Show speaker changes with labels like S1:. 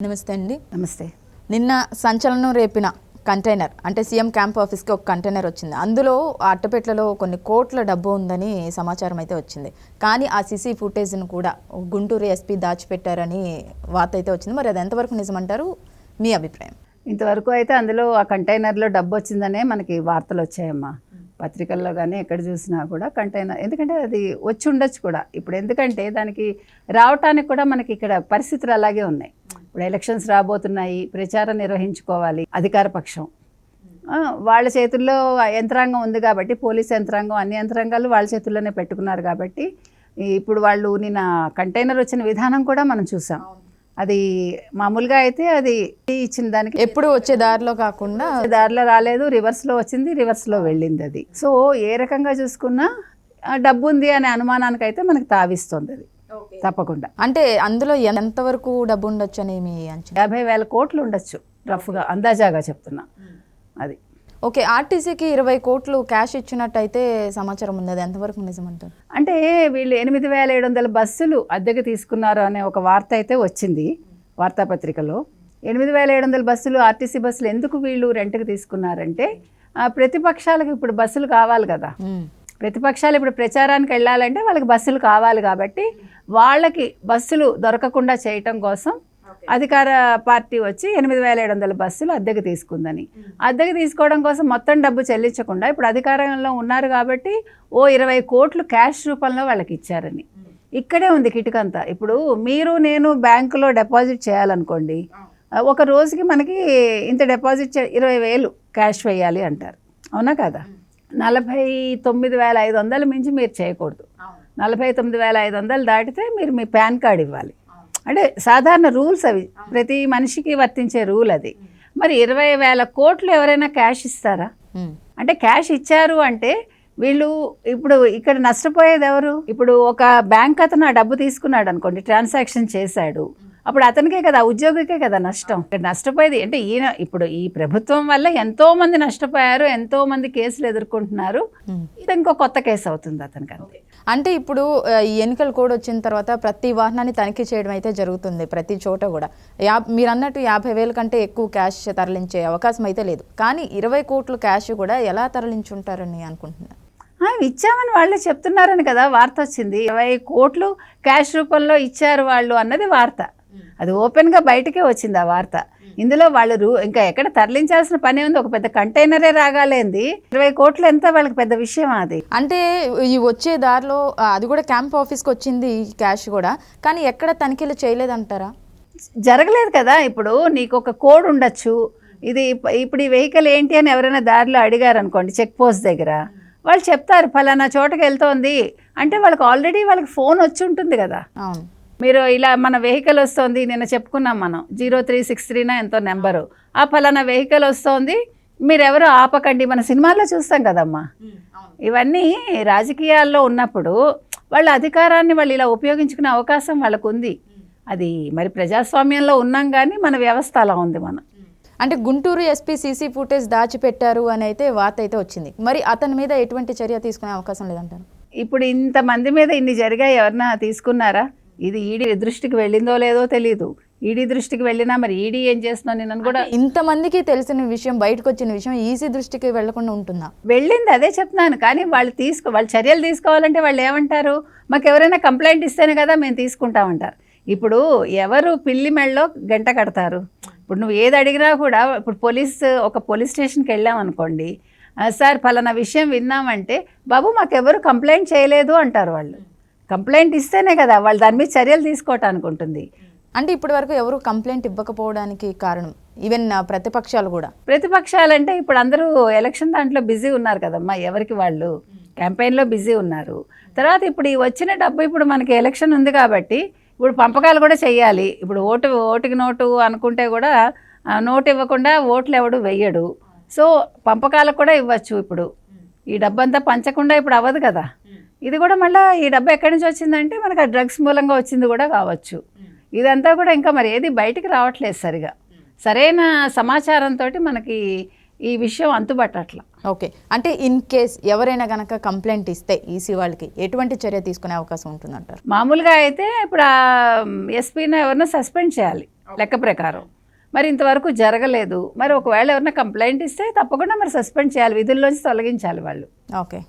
S1: నమస్తే అండి.
S2: నమస్తే.
S1: నిన్న సంచలనం రేపిన కంటైనర్ అంటే సీఎం క్యాంప్ ఆఫీస్కి ఒక కంటైనర్ వచ్చింది. అందులో అట్టపెట్లలో కొన్ని కోట్ల డబ్బు ఉందని సమాచారం అయితే వచ్చింది. కానీ ఆ సీసీ ఫుటేజ్ను కూడా గుంటూరు ఎస్పీ దాచిపెట్టారని వార్త అయితే వచ్చింది. మరి అది ఎంతవరకు నిజమంటారు? మీ అభిప్రాయం?
S2: ఇంతవరకు అయితే అందులో ఆ కంటైనర్లో డబ్బు వచ్చిందనే మనకి వార్తలు వచ్చాయమ్మా. పత్రికల్లో కానీ ఎక్కడ చూసినా కూడా కంటైనర్, ఎందుకంటే అది వచ్చి ఉండొచ్చు కూడా. ఇప్పుడు ఎందుకంటే దానికి రావటానికి కూడా మనకి ఇక్కడ పరిస్థితులు అలాగే ఉన్నాయి. ఇప్పుడు ఎలక్షన్స్ రాబోతున్నాయి, ప్రచారం నిర్వహించుకోవాలి అధికార పక్షం. వాళ్ళ చేతుల్లో యంత్రాంగం ఉంది కాబట్టి, పోలీస్ యంత్రాంగం అన్ని యంత్రాంగాలు వాళ్ళ చేతుల్లోనే పెట్టుకున్నారు కాబట్టి, ఇప్పుడు వాళ్ళు నిన్న కంటైనర్ వచ్చిన విధానం కూడా మనం చూసాం. అది మామూలుగా అయితే అది ఇచ్చిన దానికి
S1: ఎప్పుడు వచ్చే దారిలో కాకుండా
S2: దారిలో రాలేదు, రివర్స్లో వచ్చింది, రివర్స్లో వెళ్ళింది అది. సో ఏ రకంగా చూసుకున్నా డబ్బు ఉంది అనే అనుమానానికి అయితే మనకి తావిస్తుంది అది తప్పకుండా.
S1: అంటే అందులో ఎంతవరకు డబ్బు ఉండొచ్చు అని మీ అంచనా?
S2: 50,000 కోట్లు ఉండొచ్చు రఫ్గా, అందాజాగా చెప్తున్నా అది.
S1: ఓకే, ఆర్టీసీకి 20 కోట్లు క్యాష్ ఇచ్చినట్టయితే సమాచారం ఉంది. అది ఎంతవరకు నిజమంటారు?
S2: అంటే వీళ్ళు 8,700 బస్సులు అద్దెకు తీసుకున్నారు అనే ఒక వార్త అయితే వచ్చింది వార్తాపత్రికలో. 8,700 బస్సులు, ఆర్టీసీ బస్సులు ఎందుకు వీళ్ళు రెంట్కి తీసుకున్నారంటే, ప్రతిపక్షాలకు ఇప్పుడు బస్సులు కావాలి కదా. ప్రతిపక్షాలు ఇప్పుడు ప్రచారానికి వెళ్ళాలంటే వాళ్ళకి బస్సులు కావాలి కాబట్టి, వాళ్ళకి బస్సులు దొరకకుండా చేయటం కోసం అధికార పార్టీ వచ్చి 8,700 బస్సులు అద్దెకు తీసుకుందని. అద్దెకు తీసుకోవడం కోసం మొత్తం డబ్బు చెల్లించకుండా ఇప్పుడు అధికారంలో ఉన్నారు కాబట్టి 20 కోట్లు క్యాష్ రూపంలో వాళ్ళకి ఇచ్చారని. ఇక్కడే ఉంది కిటికంతా. ఇప్పుడు మీరు నేను బ్యాంకులో డిపాజిట్ చేయాలనుకోండి, ఒక రోజుకి మనకి ఇంత డిపాజిట్ 20,000 క్యాష్ వేయాలి అంటారు, అవునా కదా. 49,500 మించి మీరు చేయకూడదు. 49,500 దాటితే మీరు మీ పాన్ కార్డ్ ఇవ్వాలి. అంటే సాధారణ రూల్స్ అవి, ప్రతి మనిషికి వర్తించే రూల్ అది. మరి 20,000 కోట్లు ఎవరైనా క్యాష్ ఇస్తారా? అంటే క్యాష్ ఇచ్చారు అంటే వీళ్ళు ఇప్పుడు ఇక్కడ నష్టపోయేది ఎవరు? ఇప్పుడు ఒక బ్యాంక్ అతను ఆ డబ్బు తీసుకున్నాడు అనుకోండి, ట్రాన్సాక్షన్ చేశాడు, అప్పుడు అతనికే కదా, ఉద్యోగికే కదా నష్టం. నష్టపోయేది అంటే ఈయన. ఇప్పుడు ఈ ప్రభుత్వం వల్ల ఎంతో మంది నష్టపోయారు, ఎంతో మంది కేసులు ఎదుర్కొంటున్నారు. ఇది ఇంకో కొత్త కేసు అవుతుంది అతనికి అంతే.
S1: అంటే ఇప్పుడు ఈ ఎన్నికల కోడ్ వచ్చిన తర్వాత ప్రతి వాహనాన్ని తనిఖీ చేయడం అయితే జరుగుతుంది ప్రతి చోట కూడా. మీరు అన్నట్టు 50,000 కంటే ఎక్కువ క్యాష్ తరలించే అవకాశం అయితే లేదు. కానీ 20 కోట్లు క్యాష్ కూడా ఎలా తరలించుంటారని అనుకుంటున్నారు?
S2: ఇచ్చామని వాళ్ళే చెప్తున్నారని కదా వార్త వచ్చింది. 20 కోట్లు క్యాష్ రూపంలో ఇచ్చారు వాళ్ళు అన్నది వార్త. అది ఓపెన్గా బయటకే వచ్చింది ఆ వార్త. ఇందులో వాళ్ళు ఇంకా ఎక్కడ తరలించాల్సిన పని ఉంది? ఒక పెద్ద కంటైనరే రాగాలేంది 20 కోట్లు ఎంత వాళ్ళకి పెద్ద విషయం అది.
S1: అంటే ఈ వచ్చే దారిలో అది కూడా క్యాంప్ ఆఫీస్కి వచ్చింది క్యాష్ కూడా, కానీ ఎక్కడ తనిఖీలు చేయలేదంటారా?
S2: జరగలేదు కదా. ఇప్పుడు నీకు ఒక కోడ్ ఉండొచ్చు, ఇది ఇప్పుడు ఈ వెహికల్ ఏంటి అని ఎవరైనా దారిలో అడిగారు అనుకోండి, చెక్ పోస్ట్ దగ్గర వాళ్ళు చెప్తారు ఫలానా చోటకి వెళ్తోంది అంటే, వాళ్ళకి ఆల్రెడీ వాళ్ళకి ఫోన్ వచ్చి ఉంటుంది కదా.
S1: అవును,
S2: మీరు ఇలా మన వెహికల్ వస్తుంది, నిన్న చెప్పుకున్నాం మనం 0363 ఎంతో నెంబరు, ఆ ఫలానా వెహికల్ వస్తుంది, మీరెవరో ఆపకండి, మన సినిమాల్లో చూస్తాం కదమ్మా. ఇవన్నీ రాజకీయాల్లో ఉన్నప్పుడు వాళ్ళ అధికారాన్ని వాళ్ళు ఇలా ఉపయోగించుకునే అవకాశం వాళ్ళకు ఉంది. అది మరి ప్రజాస్వామ్యంలో ఉన్నాం కానీ మన వ్యవస్థ అలా ఉంది. మనం
S1: అంటే గుంటూరు ఎస్పీ సీసీ ఫుటేజ్ దాచిపెట్టారు అని అయితే వార్త అయితే వచ్చింది. మరి అతని మీద ఎటువంటి చర్య తీసుకునే అవకాశం లేదంటారు?
S2: ఇప్పుడు ఇంతమంది మీద ఇన్ని జరిగాయి, ఎవరన్నా తీసుకున్నారా? ఇది ఈడీ దృష్టికి వెళ్ళిందో లేదో తెలియదు. ఈడీ దృష్టికి వెళ్ళినా మరి ఈడీ ఏం చేస్తున్నాను నేను కూడా.
S1: ఇంతమందికి తెలిసిన విషయం, బయటకు వచ్చిన విషయం ఈసీ దృష్టికి వెళ్లకుండా ఉంటుందా?
S2: వెళ్ళింది, అదే చెప్తున్నాను. కానీ వాళ్ళు చర్యలు తీసుకోవాలంటే వాళ్ళు ఏమంటారు? మాకు ఎవరైనా కంప్లైంట్ ఇస్తేనే కదా మేము తీసుకుంటామంటారు. ఇప్పుడు ఎవరు పిల్లి మెళ్ళలో గంట కడతారు? ఇప్పుడు నువ్వు ఏది అడిగినా కూడా, ఇప్పుడు ఒక పోలీస్ స్టేషన్కి వెళ్ళామనుకోండి, సార్ ఫలానా విషయం విన్నామంటే, బాబు మాకెవరు కంప్లైంట్ చేయలేదు అంటారు వాళ్ళు. కంప్లైంట్ ఇస్తేనే కదా వాళ్ళు దాని మీద చర్యలు తీసుకోవటానికి ఉంటుంది.
S1: అంటే ఇప్పటి వరకు ఎవరు కంప్లైంట్ ఇవ్వకపోవడానికి కారణం ఈవెన్ ప్రతిపక్షాలు కూడా.
S2: ప్రతిపక్షాలంటే ఇప్పుడు అందరూ ఎలక్షన్ దాంట్లో బిజీ ఉన్నారు కదమ్మా, ఎవరికి వాళ్ళు క్యాంపెయిన్లో బిజీ ఉన్నారు. తర్వాత ఇప్పుడు ఈ వచ్చిన డబ్బు, ఇప్పుడు మనకి ఎలక్షన్ ఉంది కాబట్టి ఇప్పుడు పంపకాలు కూడా చెయ్యాలి. ఇప్పుడు ఓటుకి నోటు అనుకుంటే కూడా నోటు ఇవ్వకుండా ఓట్లు ఎవడు వెయ్యడు. సో పంపకాలకు కూడా ఇవ్వచ్చు. ఇప్పుడు ఈ డబ్బంతా పంచకుండా ఇప్పుడు అవ్వదు కదా. ఇది కూడా మళ్ళీ ఈ డబ్బు ఎక్కడి నుంచి వచ్చిందంటే మనకు ఆ డ్రగ్స్ మూలంగా వచ్చింది కూడా కావచ్చు. ఇదంతా కూడా ఇంకా మరి ఏది బయటికి రావట్లేదు సరిగా. సరైన సమాచారంతో మనకి ఈ విషయం అంతుబట్టట్ల.
S1: ఓకే, అంటే ఇన్ కేస్ ఎవరైనా కనుక కంప్లైంట్ ఇస్తే ఈసీ వాళ్ళకి ఎటువంటి చర్య తీసుకునే అవకాశం ఉంటుందంటారు?
S2: మామూలుగా అయితే ఇప్పుడు ఎస్పీని ఎవరినో సస్పెండ్ చేయాలి. లెక్క ప్రకారం. మరి ఇంతవరకు జరగలేదు. మరి ఒకవేళ ఎవరైనా కంప్లైంట్ ఇస్తే తప్పకుండా మరి సస్పెండ్ చేయాలి, విధుల్లోంచి తొలగించాలి వాళ్ళు.
S1: ఓకే.